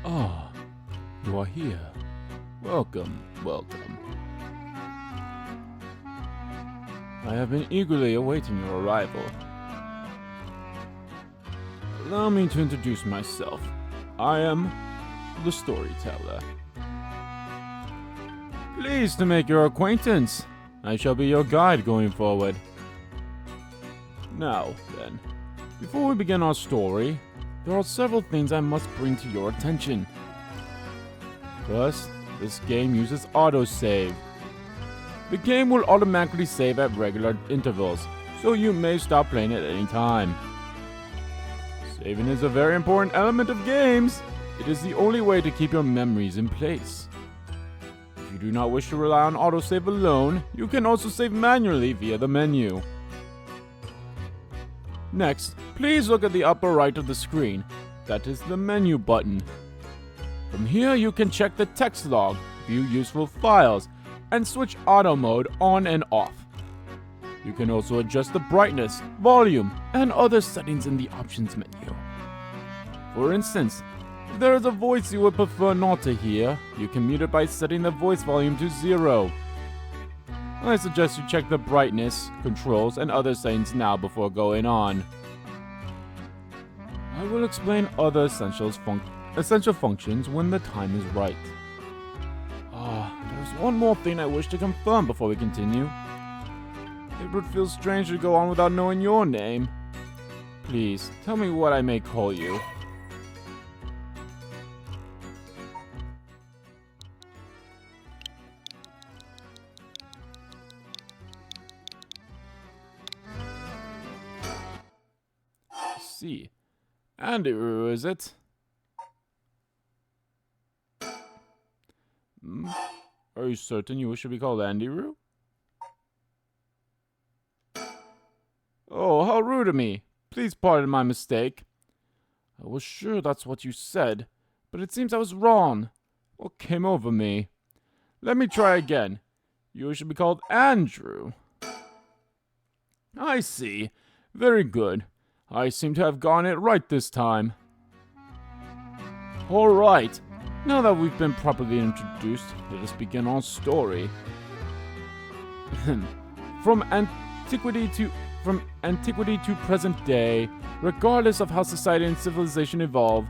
Ah, you are here. Welcome, welcome. I have been eagerly awaiting your arrival. Allow me to introduce myself. I am the storyteller. Pleased to make your acquaintance. I shall be your guide going forward. Now, then, before we begin our story, there are several things I must bring to your attention. First, this game uses autosave. The game will automatically save at regular intervals, so you may stop playing at any time. Saving is a very important element of games. It is the only way to keep your memories in place. If you do not wish to rely on autosave alone, you can also save manually via the menu. Next, please look at the upper right of the screen. That is the menu button. From here you can check the text log, view useful files, and switch auto mode on and off. You can also adjust the brightness, volume, and other settings in the options menu. For instance, if there is a voice you would prefer not to hear, you can mute it by setting the voice volume to 0. I suggest you check the brightness, controls, and other settings now before going on. I will explain other essential functions when the time is right. There's one more thing I wish to confirm before we continue. It would feel strange to go on without knowing your name. Please, tell me what I may call you. I see. Andrew, is it? Are you certain you wish to be called Andy-Roo? Oh, how rude of me. Please pardon my mistake. I was sure that's what you said, but it seems I was wrong. What came over me? Let me try again. You should be called Andrew. I see. Very good. I seem to have gotten it right this time. All right. Now that we've been properly introduced, let us begin our story. From antiquity to present day, regardless of how society and civilization evolve,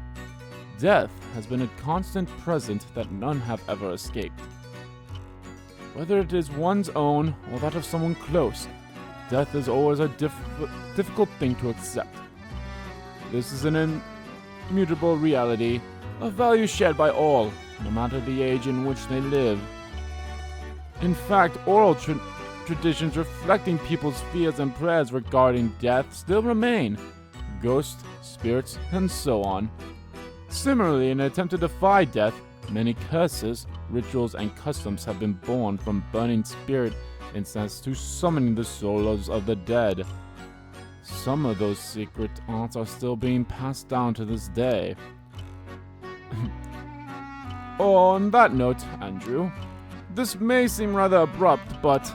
death has been a constant present that none have ever escaped. Whether it is one's own or that of someone close, death is always a difficult thing to accept. This is an immutable reality, a value shared by all, no matter the age in which they live. In fact, oral traditions reflecting people's fears and prayers regarding death still remain. Ghosts, spirits, and so on. Similarly, in an attempt to defy death, many curses, rituals, and customs have been born from burning spirit incense to summoning the souls of the dead. Some of those secret arts are still being passed down to this day. On that note, Andrew, this may seem rather abrupt, but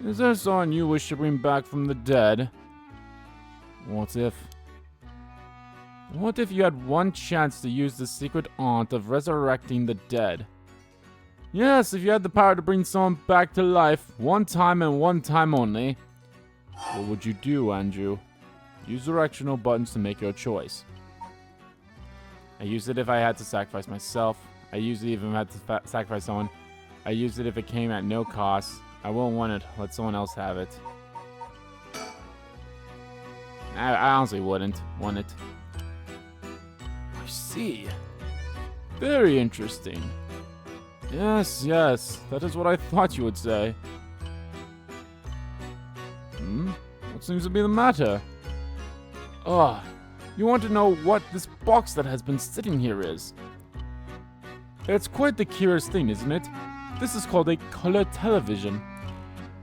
is there someone you wish to bring back from the dead? What if you had one chance to use the secret art of resurrecting the dead? Yes, if you had the power to bring someone back to life, one time and one time only. What would you do, Andrew? Use the directional buttons to make your choice. I use it if I had to sacrifice myself. I use it even if I had to sacrifice someone. I use it if it came at no cost. I won't want it. Let someone else have it. I honestly wouldn't want it. I see. Very interesting. Yes, that is what I thought you would say. What seems to be the matter? You want to know what this box that has been sitting here is? It's quite the curious thing, isn't it? This is called a color television.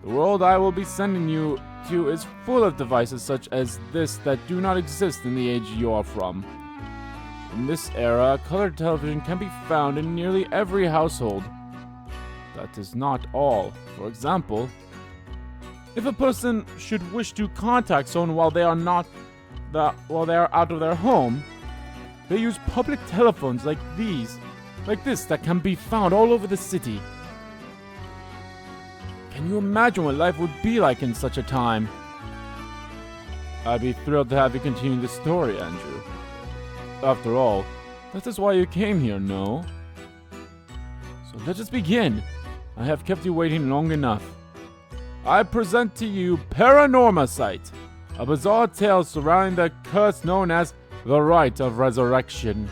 The world I will be sending you to is full of devices such as this that do not exist in the age you are from. In this era, color television can be found in nearly every household. That is not all. For example, if a person should wish to contact someone while they are out of their home, They use public telephones like this that can be found all over the city. Can you imagine what life would be like in such a time? I'd be thrilled to have you continue the story, Andrew. After all, that is why you came here, no? So let us begin. I have kept you waiting long enough. I present to you Paranormasight, a bizarre tale surrounding the curse known as the Rite of Resurrection.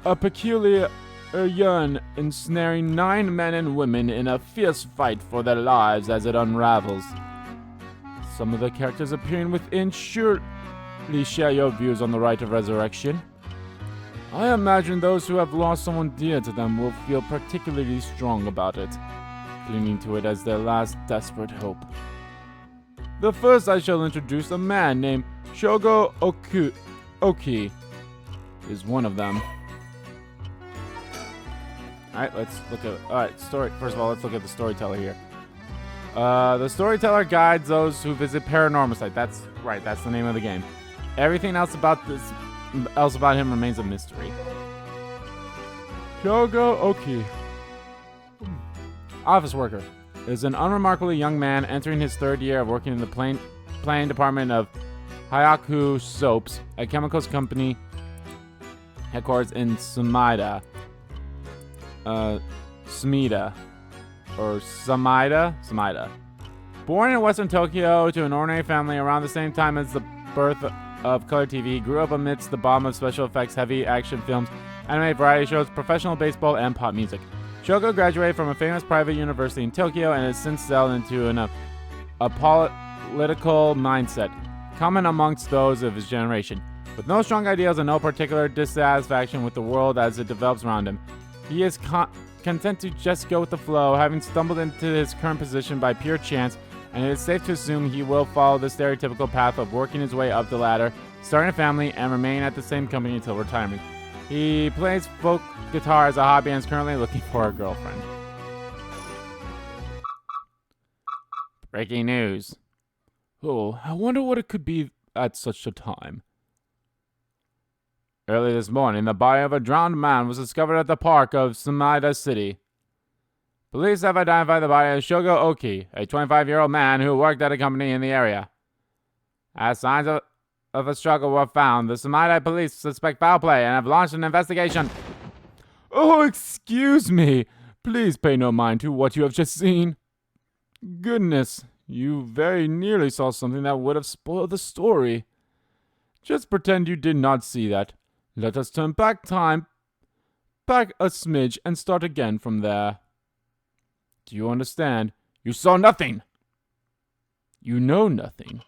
A peculiar urn ensnaring 9 men and women in a fierce fight for their lives as it unravels. Some of the characters appearing within surely share your views on the Rite of Resurrection. I imagine those who have lost someone dear to them will feel particularly strong about it, clinging to it as their last desperate hope. The first I shall introduce a man named Shogo Oki is one of them. Story. First of all, let's look at the storyteller here. The storyteller guides those who visit Paranormasight. That's right, that's the name of the game. Everything else about him remains a mystery. Shogo Oki. Office worker. Is an unremarkably young man entering his 3rd year of working in the planning department of Hayaku Soaps, a chemicals company headquarters in Sumida. Sumida. Born in Western Tokyo to an ordinary family around the same time as the birth of color TV, he grew up amidst the bomb of special effects, heavy action films, anime variety shows, professional baseball, and pop music. Shogo graduated from a famous private university in Tokyo and has since settled into a political mindset, common amongst those of his generation. With no strong ideals and no particular dissatisfaction with the world as it develops around him, he is content to just go with the flow, having stumbled into his current position by pure chance, and it is safe to assume he will follow the stereotypical path of working his way up the ladder, starting a family, and remain at the same company until retirement. He plays folk guitar as a hobby and is currently looking for a girlfriend. Breaking news. Oh, I wonder what it could be at such a time. Early this morning, the body of a drowned man was discovered at the park of Sumida City. Police have identified the body as Shogo Oki, a 25-year-old man who worked at a company in the area. As signs of a struggle were found, the Sumida police suspect foul play and have launched an investigation. Oh, excuse me. Please pay no mind to what you have just seen. Goodness, you very nearly saw something that would have spoiled the story. Just pretend you did not see that. Let us turn back time, back a smidge, and start again from there. Do you understand? You saw nothing. You know nothing.